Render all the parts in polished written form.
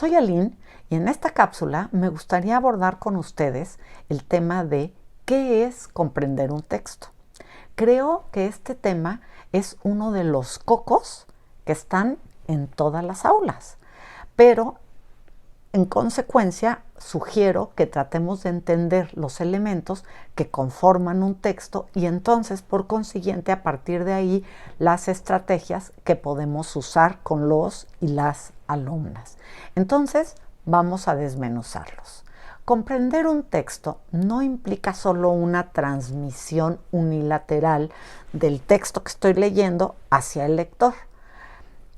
Soy Aline y en esta cápsula me gustaría abordar con ustedes el tema de ¿qué es comprender un texto? Creo que este tema es uno de los cocos que están en todas las aulas, pero en consecuencia sugiero que tratemos de entender los elementos que conforman un texto y entonces por consiguiente a partir de ahí las estrategias que podemos usar con los y las alumnas. Entonces vamos a desmenuzarlos. Comprender un texto no implica solo una transmisión unilateral del texto que estoy leyendo hacia el lector.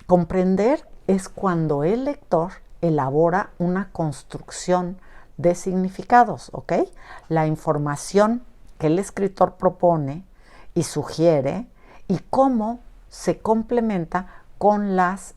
Comprender es cuando el lector elabora una construcción de significados, ¿ok? La información que el escritor propone y sugiere y cómo se complementa con las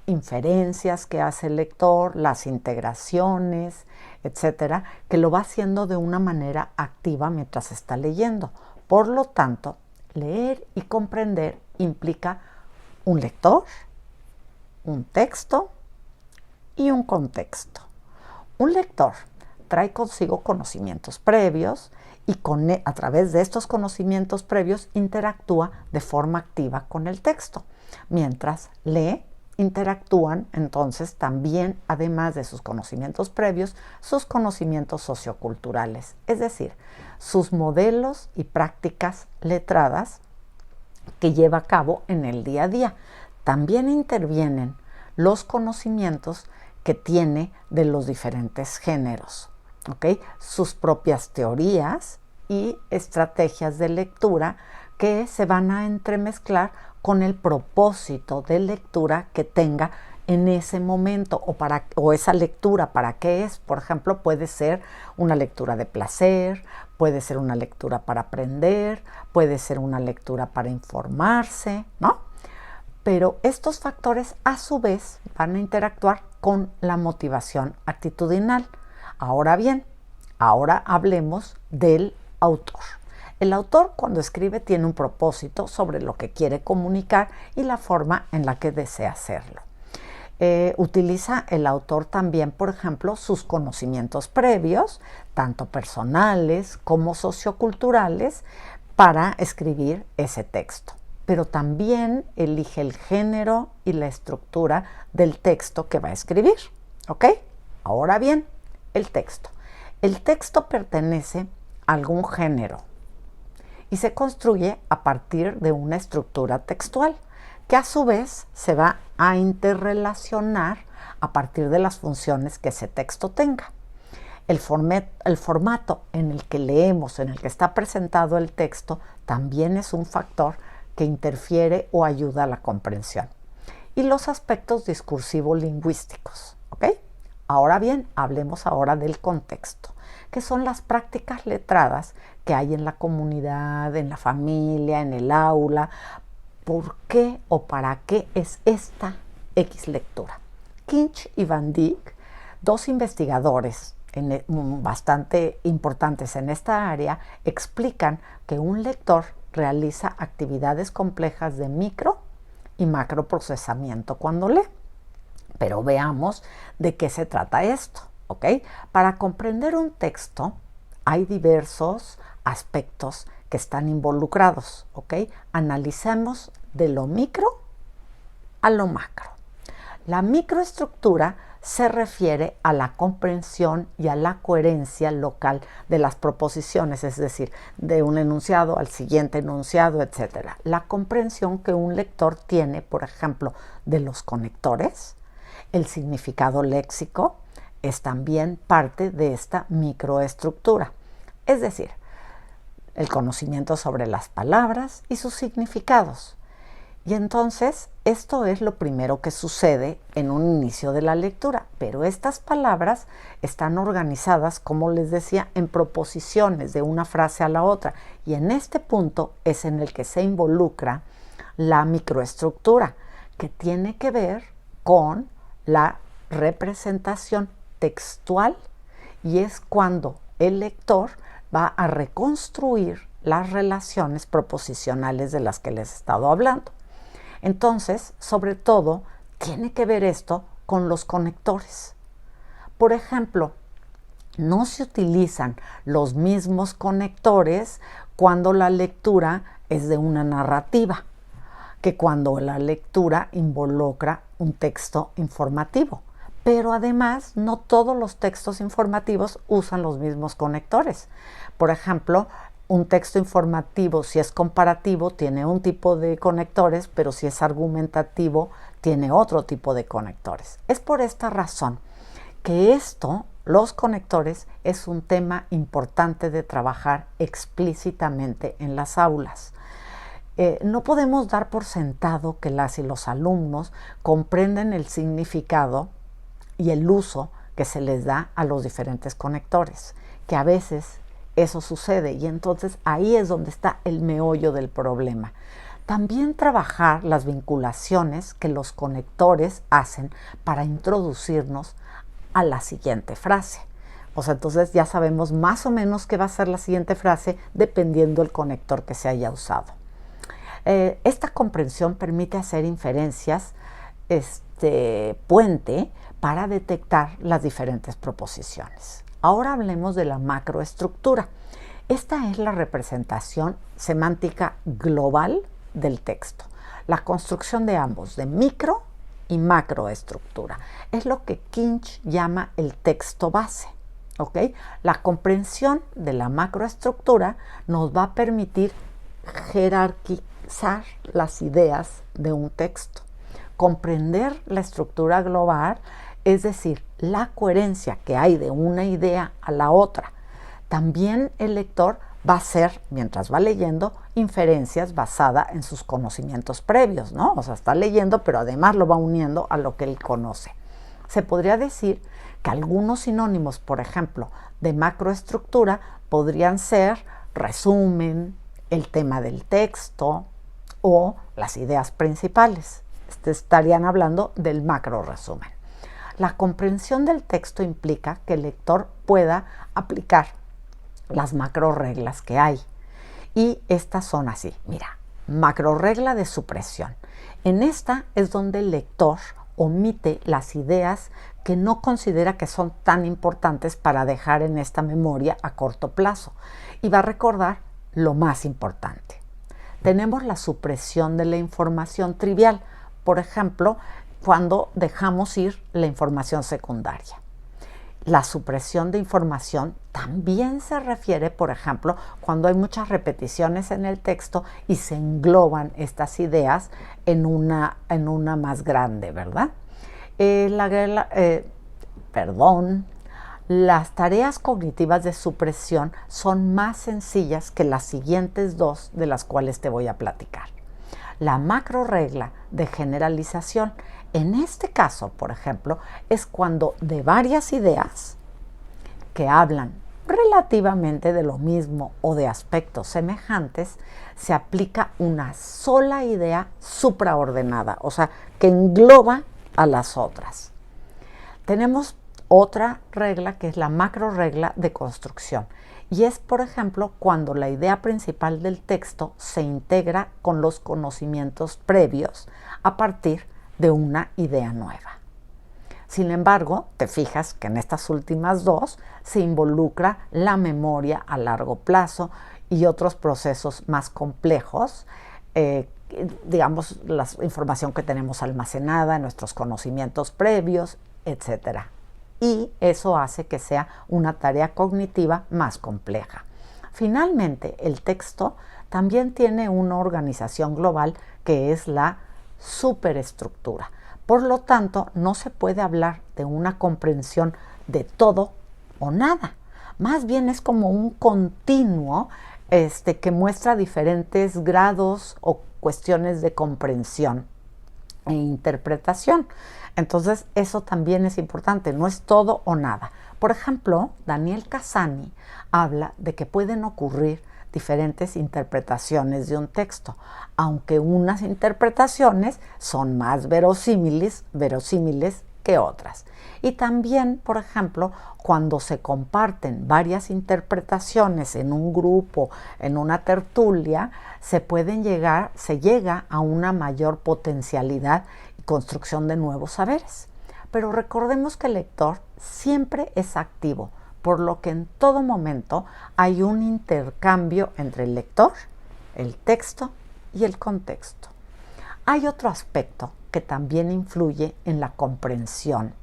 inferencias que hace el lector, las integraciones, etcétera, que lo va haciendo de una manera activa mientras está leyendo. Por lo tanto, leer y comprender implica un lector, un texto y un contexto. Un lector trae consigo conocimientos previos y a través de estos conocimientos previos interactúa de forma activa con el texto. Mientras lee, interactúan entonces también, además de sus conocimientos previos, sus conocimientos socioculturales, es decir, sus modelos y prácticas letradas que lleva a cabo en el día a día. También intervienen los conocimientos que tiene de los diferentes géneros, ¿ok? Sus propias teorías y estrategias de lectura que se van a entremezclar con el propósito de lectura que tenga en ese momento o esa lectura para qué es. Por ejemplo, puede ser una lectura de placer, puede ser una lectura para aprender, puede ser una lectura para informarse, ¿no? Pero estos factores a su vez van a interactuar con la motivación actitudinal. Ahora bien, ahora hablemos del autor. El autor cuando escribe tiene un propósito sobre lo que quiere comunicar y la forma en la que desea hacerlo. Utiliza el autor también, por ejemplo, sus conocimientos previos, tanto personales como socioculturales, para escribir ese texto. Pero también elige el género y la estructura del texto que va a escribir, ¿ok? Ahora bien, el texto. El texto pertenece a algún género y se construye a partir de una estructura textual que a su vez se va a interrelacionar a partir de las funciones que ese texto tenga. El formato en el que leemos, en el que está presentado el texto, también es un factor que interfiere o ayuda a la comprensión. Y los aspectos discursivo-lingüísticos, ¿ok? Ahora bien, hablemos ahora del contexto, que son las prácticas letradas que hay en la comunidad, en la familia, en el aula. ¿Por qué o para qué es esta X lectura? Kinch y Van Dijk, dos investigadores bastante importantes en esta área, explican que un lector realiza actividades complejas de micro y macro procesamiento cuando lee. Pero veamos de qué se trata esto, ¿ok? Para comprender un texto hay diversos aspectos que están involucrados, ¿ok? Analicemos de lo micro a lo macro. La microestructura se refiere a la comprensión y a la coherencia local de las proposiciones, es decir, de un enunciado al siguiente enunciado, etc. La comprensión que un lector tiene, por ejemplo, de los conectores, el significado léxico, es también parte de esta microestructura. Es decir, el conocimiento sobre las palabras y sus significados. Y entonces, esto es lo primero que sucede en un inicio de la lectura, pero estas palabras están organizadas, como les decía, en proposiciones de una frase a la otra, y en este punto es en el que se involucra la microestructura, que tiene que ver con la representación textual, y es cuando el lector va a reconstruir las relaciones proposicionales de las que les he estado hablando. Entonces, sobre todo, tiene que ver esto con los conectores, Por ejemplo, no se utilizan los mismos conectores cuando la lectura es de una narrativa que cuando la lectura involucra un texto informativo. Pero además, no todos los textos informativos usan los mismos conectores. Por ejemplo, un texto informativo, si es comparativo, tiene un tipo de conectores, pero si es argumentativo, tiene otro tipo de conectores. Es por esta razón que los conectores, es un tema importante de trabajar explícitamente en las aulas. No podemos dar por sentado que las y los alumnos comprenden el significado y el uso que se les da a los diferentes conectores, que a veces eso sucede y entonces ahí es donde está el meollo del problema. También trabajar las vinculaciones que los conectores hacen para introducirnos a la siguiente frase. O sea, entonces ya sabemos más o menos qué va a ser la siguiente frase dependiendo del conector que se haya usado. Esta comprensión permite hacer inferencias puente para detectar las diferentes proposiciones. Ahora hablemos de la macroestructura. Esta es la representación semántica global del texto. La construcción de ambos, de micro y macroestructura. Es lo que Kinch llama el texto base. ¿Okay? La comprensión de la macroestructura nos va a permitir jerarquizar las ideas de un texto. Comprender la estructura global, es decir, la coherencia que hay de una idea a la otra. También el lector va a hacer, mientras va leyendo, inferencias basadas en sus conocimientos previos, ¿no? O sea, está leyendo, pero además lo va uniendo a lo que él conoce. Se podría decir que algunos sinónimos, por ejemplo, de macroestructura podrían ser resumen, el tema del texto o las ideas principales. Estarían hablando del macro resumen. La comprensión del texto implica que el lector pueda aplicar las macro reglas que hay. Y estas son así, mira, macro regla de supresión. En esta es donde el lector omite las ideas que no considera que son tan importantes para dejar en esta memoria a corto plazo y va a recordar lo más importante. Tenemos la supresión de la información trivial, por ejemplo, cuando dejamos ir la información secundaria. La supresión de información también se refiere, por ejemplo, cuando hay muchas repeticiones en el texto y se engloban estas ideas en una más grande, ¿verdad? Las tareas cognitivas de supresión son más sencillas que las siguientes dos de las cuales te voy a platicar. La macro regla de generalización, en este caso, por ejemplo, es cuando de varias ideas que hablan relativamente de lo mismo o de aspectos semejantes, se aplica una sola idea supraordenada, o sea, que engloba a las otras. Tenemos otra regla que es la macro regla de construcción y es, por ejemplo, cuando la idea principal del texto se integra con los conocimientos previos a partir de una idea nueva. Sin embargo, te fijas que en estas últimas dos se involucra la memoria a largo plazo y otros procesos más complejos, digamos, la información que tenemos almacenada, nuestros conocimientos previos, etc. Y eso hace que sea una tarea cognitiva más compleja. Finalmente, el texto también tiene una organización global que es la superestructura. Por lo tanto, no se puede hablar de una comprensión de todo o nada. Más bien es como un continuo que muestra diferentes grados o cuestiones de comprensión e interpretación. Entonces, eso también es importante, no es todo o nada. Por ejemplo, Daniel Cassani habla de que pueden ocurrir diferentes interpretaciones de un texto, aunque unas interpretaciones son más verosímiles que otras. Y también, por ejemplo, cuando se comparten varias interpretaciones en un grupo, en una tertulia, se llega a una mayor potencialidad y construcción de nuevos saberes. pero recordemos que el lector siempre es activo, por lo que en todo momento hay un intercambio entre el lector, el texto y el contexto. Hay otro aspecto que también influye en la comprensión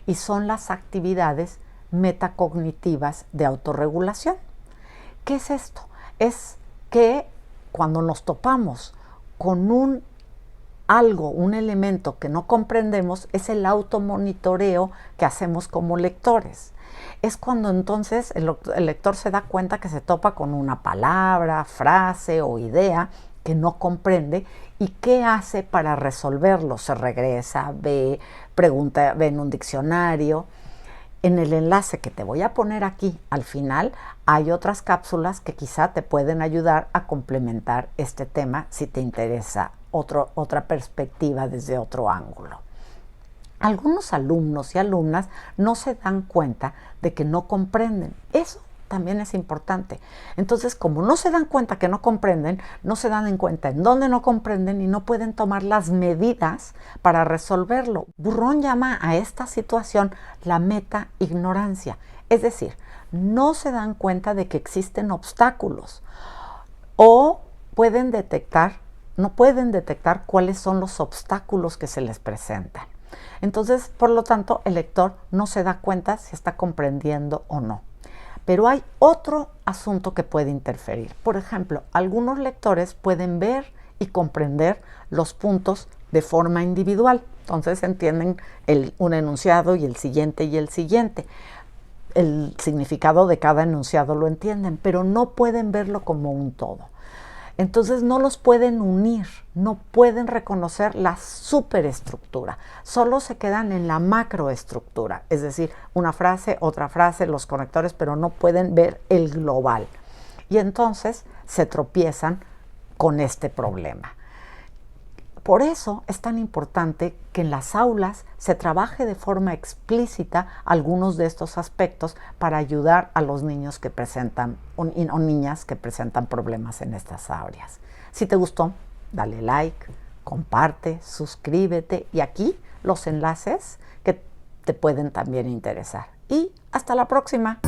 y son las actividades metacognitivas de autorregulación. ¿Qué es esto? Es que cuando nos topamos con un elemento que no comprendemos, es el automonitoreo que hacemos como lectores. Es cuando entonces el lector se da cuenta que se topa con una palabra, frase o idea que no comprende y qué hace para resolverlo. Se regresa, pregunta, ve en un diccionario. En el enlace que te voy a poner aquí al final hay otras cápsulas que quizá te pueden ayudar a complementar este tema si te interesa otra perspectiva desde otro ángulo. Algunos alumnos y alumnas no se dan cuenta de que no comprenden. Eso también es importante. Entonces, como no se dan cuenta que no comprenden, no se dan en cuenta en dónde no comprenden y no pueden tomar las medidas para resolverlo. Burrón llama a esta situación la meta-ignorancia. Es decir, no se dan cuenta de que existen obstáculos o no pueden detectar cuáles son los obstáculos que se les presentan. Entonces, por lo tanto, el lector no se da cuenta si está comprendiendo o no. Pero hay otro asunto que puede interferir. Por ejemplo, algunos lectores pueden ver y comprender los puntos de forma individual. Entonces entienden un enunciado y el siguiente y el siguiente. El significado de cada enunciado lo entienden, pero no pueden verlo como un todo. Entonces no los pueden unir, no pueden reconocer la superestructura, solo se quedan en la macroestructura, es decir, una frase, otra frase, los conectores, pero no pueden ver el global. Y entonces se tropiezan con este problema. Por eso es tan importante que en las aulas se trabaje de forma explícita algunos de estos aspectos para ayudar a los niños que presentan o niñas que presentan problemas en estas áreas. Si te gustó, dale like, comparte, suscríbete y aquí los enlaces que te pueden también interesar. Y hasta la próxima.